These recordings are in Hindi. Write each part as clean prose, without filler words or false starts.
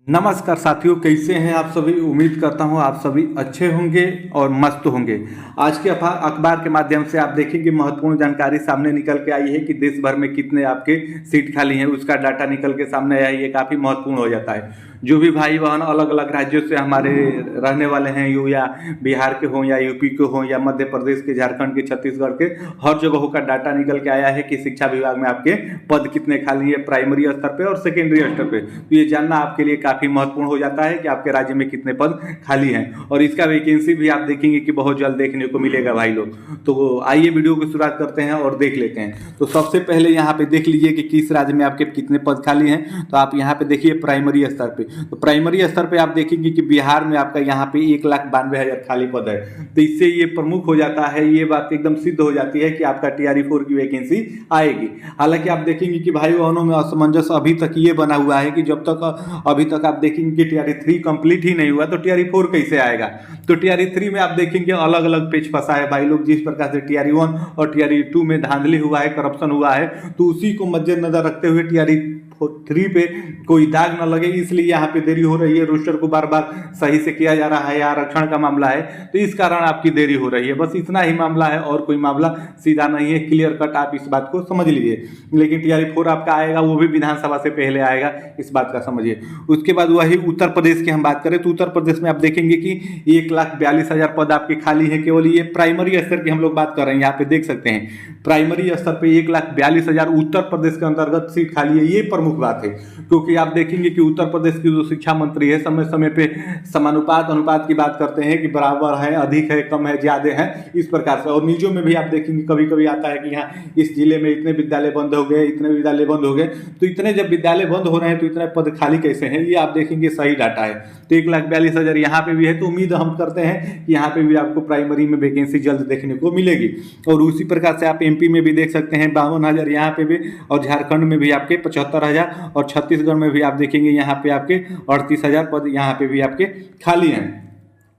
नमस्कार साथियों, कैसे हैं आप सभी। उम्मीद करता हूं आप सभी अच्छे होंगे और मस्त होंगे। आज के अखबार के माध्यम से आप देखेंगे महत्वपूर्ण जानकारी सामने निकल के आई है कि देश भर में कितने आपके सीट खाली हैं, उसका डाटा निकल के सामने आया है। ये काफ़ी महत्वपूर्ण हो जाता है। जो भी भाई बहन अलग अलग राज्यों से हमारे रहने वाले हैं, यू या बिहार के हों या यूपी के हों या मध्य प्रदेश के, झारखंड के, छत्तीसगढ़ के, हर जगहों का डाटा निकल के आया है कि शिक्षा विभाग में आपके पद कितने खाली है, प्राइमरी स्तर पे और सेकेंडरी स्तर पे। तो ये जानना आपके लिए काफ़ी महत्वपूर्ण हो जाता है कि आपके राज्य में कितने पद खाली हैं, और इसका वैकेंसी भी आप देखेंगे कि बहुत जल्द देखने को मिलेगा भाई लोग। तो आइए वीडियो की शुरुआत करते हैं और देख लेते हैं। तो सबसे पहले यहाँ पे देख लीजिए कि किस राज्य में आपके कितने पद खाली हैं। तो आप यहाँ पे देखिए प्राइमरी स्तर पे, तो प्राइमरी स्तर पे आप देखेंगे कि बिहार में आपका यहाँ पे 1,92,000 खाली पद है। तो इससे ये प्रमुख हो जाता है, ये बात एकदम सिद्ध हो जाती है कि आपका TRE4 की वैकेंसी आएगी। हालांकि आप देखेंगे कि भाई बहनों में असमंजस अभी तक ये बना हुआ है कि जब तक अभी तक आप देखेंगे कि TRE3 कंप्लीट ही नहीं हुआ तो TRE4 कैसे आएगा। तो TRE3 में आप देखेंगे अलग अलग पेच फंसा है भाई लोग। जिस प्रकार से TRE1 और TRE2 में धांधली हुआ है, करप्शन हुआ है, तो उसी को मद्देनजर रखते हुए TRE3 पे कोई दाग न लगे, इसलिए यहाँ पे देरी हो रही है। रोस्टर को बार बार सही से किया जा रहा है, आरक्षण का मामला है, तो इस कारण आपकी देरी हो रही है। बस इतना ही मामला है और कोई मामला सीधा नहीं है। क्लियर कट आप इस बात को समझ लीजिए। लेकिन TRE4 आपका आएगा, वो भी विधानसभा से पहले आएगा, इस बात का समझिए। उसके बाद वही उत्तर प्रदेश की हम बात करें तो उत्तर प्रदेश में आप देखेंगे कि 1,42,000 पद आपके खाली है। केवल ये प्राइमरी स्तर की हम लोग बात कर रहे हैं। यहाँ पे देख सकते हैं प्राइमरी स्तर पे 1,42,000 उत्तर प्रदेश के अंतर्गत सीट खाली है। ये प्रमुख बात है, क्योंकि आप देखेंगे कि उत्तर प्रदेश की जो शिक्षा मंत्री है समय समय पे समानुपात अनुपात की बात करते हैं कि बराबर है, अधिक है, कम है, ज्यादा है, इस प्रकार से। और न्यूजों में भी आप देखेंगे कभी कभी आता है कि यहाँ इस जिले में इतने विद्यालय बंद हो गए, इतने विद्यालय बंद हो गए। तो इतने जब विद्यालय बंद हो रहे हैं तो इतने पद खाली कैसे हैं, ये आप देखेंगे सही डाटा है। तो 1,42,000 यहाँ पे भी है। तो उम्मीद हम करते हैं कि यहाँ पे भी आपको प्राइमरी में वैकेंसी जल्द देखने को मिलेगी। और उसी प्रकार से आप MP में भी देख सकते हैं 52,000 यहाँ पे भी, और झारखंड में भी आपके 75,000, और छत्तीसगढ़ में भी आप देखेंगे यहाँ पे आपके 38,000 पद यहाँ पे भी आपके खाली हैं।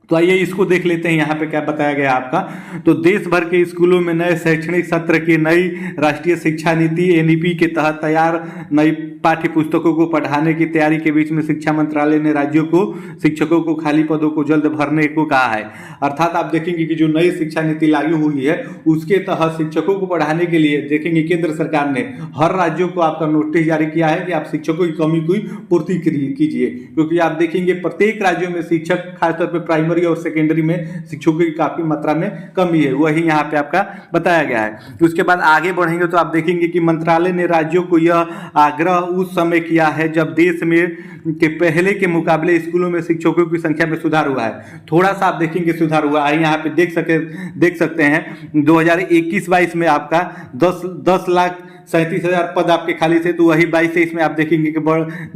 तो आइए इसको देख लेते हैं यहाँ पे क्या बताया गया आपका। तो देश भर के स्कूलों में नए शैक्षणिक सत्र की नई राष्ट्रीय शिक्षा नीति NEP के तहत तैयार नई पाठ्य पुस्तकों को पढ़ाने की तैयारी के बीच में शिक्षा मंत्रालय ने राज्यों को शिक्षकों को खाली पदों को जल्द भरने को कहा है। अर्थात आप देखेंगे कि जो नई शिक्षा नीति लागू हुई है उसके तहत शिक्षकों को पढ़ाने के लिए देखेंगे केंद्र सरकार ने हर राज्यों को आपका नोटिस जारी किया है कि आप शिक्षकों की कमी की पूर्ति कीजिए। क्योंकि आप देखेंगे प्रत्येक राज्यों में शिक्षक, खासतौर पर प्राइमरी और सेकेंडरी में शिक्षकों की काफी मात्रा में कमी है, वही यहाँ पे आपका बताया गया है। उसके बाद आगे बढ़ेंगे तो आप देखेंगे कि मंत्रालय ने राज्यों को यह आग्रह उस समय किया है जब देश में के पहले के मुकाबले स्कूलों में शिक्षकों की संख्या में सुधार हुआ है। थोड़ा सा आप देखेंगे सुधार हुआ है। यहाँ पे देख सकते हैं 2021-22 में आपका 10,37,000 पद आपके खाली थे। तो वही 22-23 में आप देखेंगे कि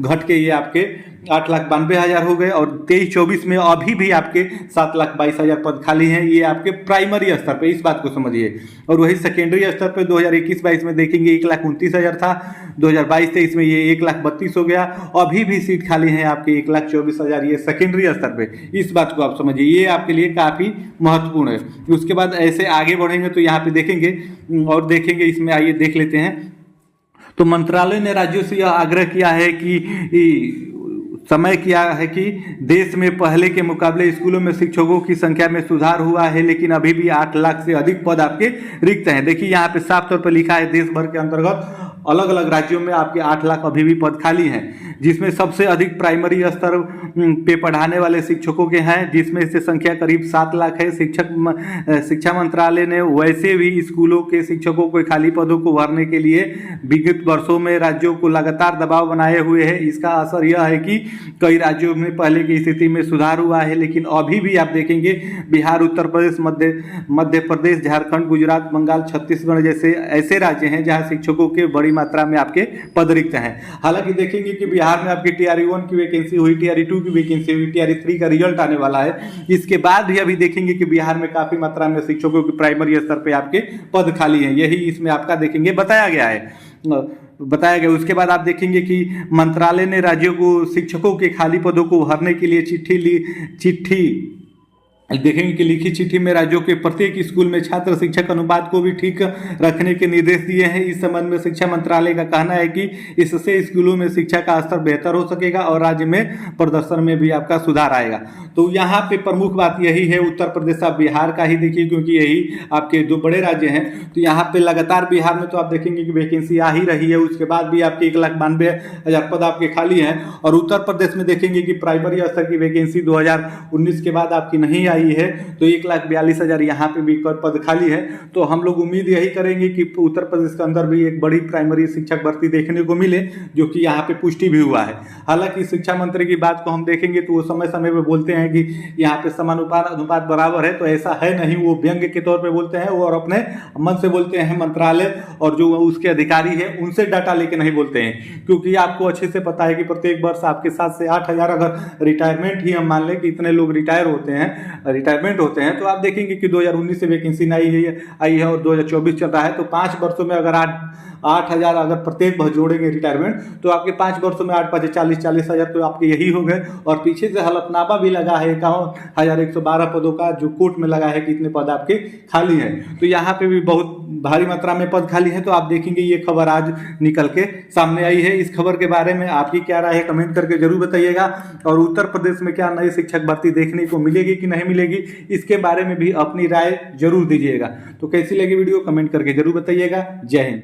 घट के ये आपके 8,92,000 हो गए, और 23-24 में अभी भी आपके 7,22,000 पद खाली हैं। ये आपके प्राइमरी स्तर पे, इस बात को समझिए। और वही सेकेंडरी स्तर पे 2021-22 में देखेंगे 1,29,000 था, 2022-23 में ये 1,32,000 हो गया। अभी भी सीट खाली है आपके 1,24,000, ये सेकेंडरी स्तर पे, इस बात को आप समझिए। ये आपके लिए काफ़ी महत्वपूर्ण है। उसके बाद ऐसे आगे बढ़ेंगे तो यहाँ पे देखेंगे और देखेंगे, इसमें आइए देख लेते हैं। तो मंत्रालय ने राज्यों से यह आग्रह किया है कि समय किया है कि देश में पहले के मुकाबले स्कूलों में शिक्षकों की संख्या में सुधार हुआ है, लेकिन अभी भी 8 लाख से अधिक पद आपके रिक्त हैं। देखिए यहाँ पे साफ तौर पर लिखा है देश भर के अंतर्गत अलग अलग राज्यों में आपके 8 लाख अभी भी पद खाली हैं, जिसमें सबसे अधिक प्राइमरी स्तर पे पढ़ाने वाले शिक्षकों के हैं, जिसमें से संख्या करीब 7 लाख है। शिक्षा मंत्रालय ने वैसे भी स्कूलों के शिक्षकों को खाली पदों को भरने के लिए विगत वर्षों में राज्यों को लगातार दबाव बनाए हुए है। इसका असर यह है कि कई राज्यों में पहले की स्थिति में सुधार हुआ है, लेकिन अभी भी आप देखेंगे बिहार, उत्तर प्रदेश, मध्य प्रदेश, झारखंड, गुजरात, बंगाल, छत्तीसगढ़ जैसे ऐसे राज्य हैं जहां शिक्षकों के बड़ी मात्रा में आपके पद रिक्त हैं। हालांकि देखेंगे कि बिहार में आपकी TRE1 की वैकेंसी हुई, TRE2 की वैकेंसी हुई, TRE3 का रिजल्ट आने वाला है। इसके बाद भी अभी देखेंगे कि बिहार में काफी मात्रा में शिक्षकों की प्राइमरी स्तर पे आपके पद खाली हैं। यही इसमें आपका देखेंगे बताया गया है। उसके बाद आप देखेंगे कि मंत्रालय ने राज्यों को शिक्षकों के खाली पदों को भरने के लिए चिट्ठी देखेंगे कि लिखी चिट्ठी में राज्यों के प्रत्येक स्कूल में छात्र शिक्षक अनुपात को भी ठीक रखने के निर्देश दिए हैं। इस संबंध में शिक्षा मंत्रालय का कहना है कि इससे स्कूलों में शिक्षा का स्तर बेहतर हो सकेगा और राज्य में प्रदर्शन में भी आपका सुधार आएगा। तो यहाँ पे प्रमुख बात यही है, उत्तर प्रदेश आप बिहार का ही देखिए क्योंकि यही आपके दो बड़े राज्य हैं। तो यहाँ पे लगातार बिहार में तो आप देखेंगे कि वैकेंसी आ ही रही है, उसके बाद भी आपके 1,92,000 पद आपके खाली हैं। और उत्तर प्रदेश में देखेंगे कि प्राइमरी स्तर की वैकेंसी 2019 के बाद आपकी नहीं आई है, तो 1,42,000 यहाँ पे भी पद खाली है। तो हम लोग उम्मीद यही करेंगे कि उत्तर प्रदेश के अंदर भी एक बड़ी प्राइमरी शिक्षक भर्ती देखने को मिले, जो कि यहाँ पे पुष्टि भी हुआ है। हालांकि शिक्षा मंत्री की बात को हम देखेंगे तो वो समय समय पे बोलते हैं कि यहाँ पे अनुपात बराबर है, तो ऐसा है नहीं। वो व्यंग्य के तौर पर बोलते हैं और अपने मन से बोलते हैं। मंत्रालय और जो उसके अधिकारी है उनसे डाटा लेके नहीं बोलते हैं, क्योंकि आपको अच्छे से पता है कि प्रत्येक वर्ष आपके 7 से 8,000 अगर रिटायरमेंट ही हम मान लें कि इतने लोग रिटायरमेंट होते हैं, तो आप देखेंगे कि 2019 से वैकेंसी आई है और 2024 चल रहा है। तो 5 वर्षों में अगर 8,000 अगर प्रत्येक वर्ष जोड़ेंगे रिटायरमेंट, तो आपके 5 वर्षों में 8 5 40,000 तो आपके यही हो गए। और पीछे से हलफनामा भी लगा है 51,112 पदों का, जो कोर्ट में लगा है कि इतने पद आपके खाली हैं। तो यहाँ पे भी बहुत भारी मात्रा में पद खाली है। तो आप देखेंगे ये खबर आज निकल के सामने आई है। इस खबर के बारे में आपकी क्या राय है, कमेंट करके जरूर बताइएगा। और उत्तर प्रदेश में क्या नई शिक्षक भर्ती देखने को मिलेगी कि नहीं मिलेगी, इसके बारे में भी अपनी राय जरूर दीजिएगा। तो कैसी लगी वीडियो, कमेंट करके जरूर बताइएगा। जय हिंद।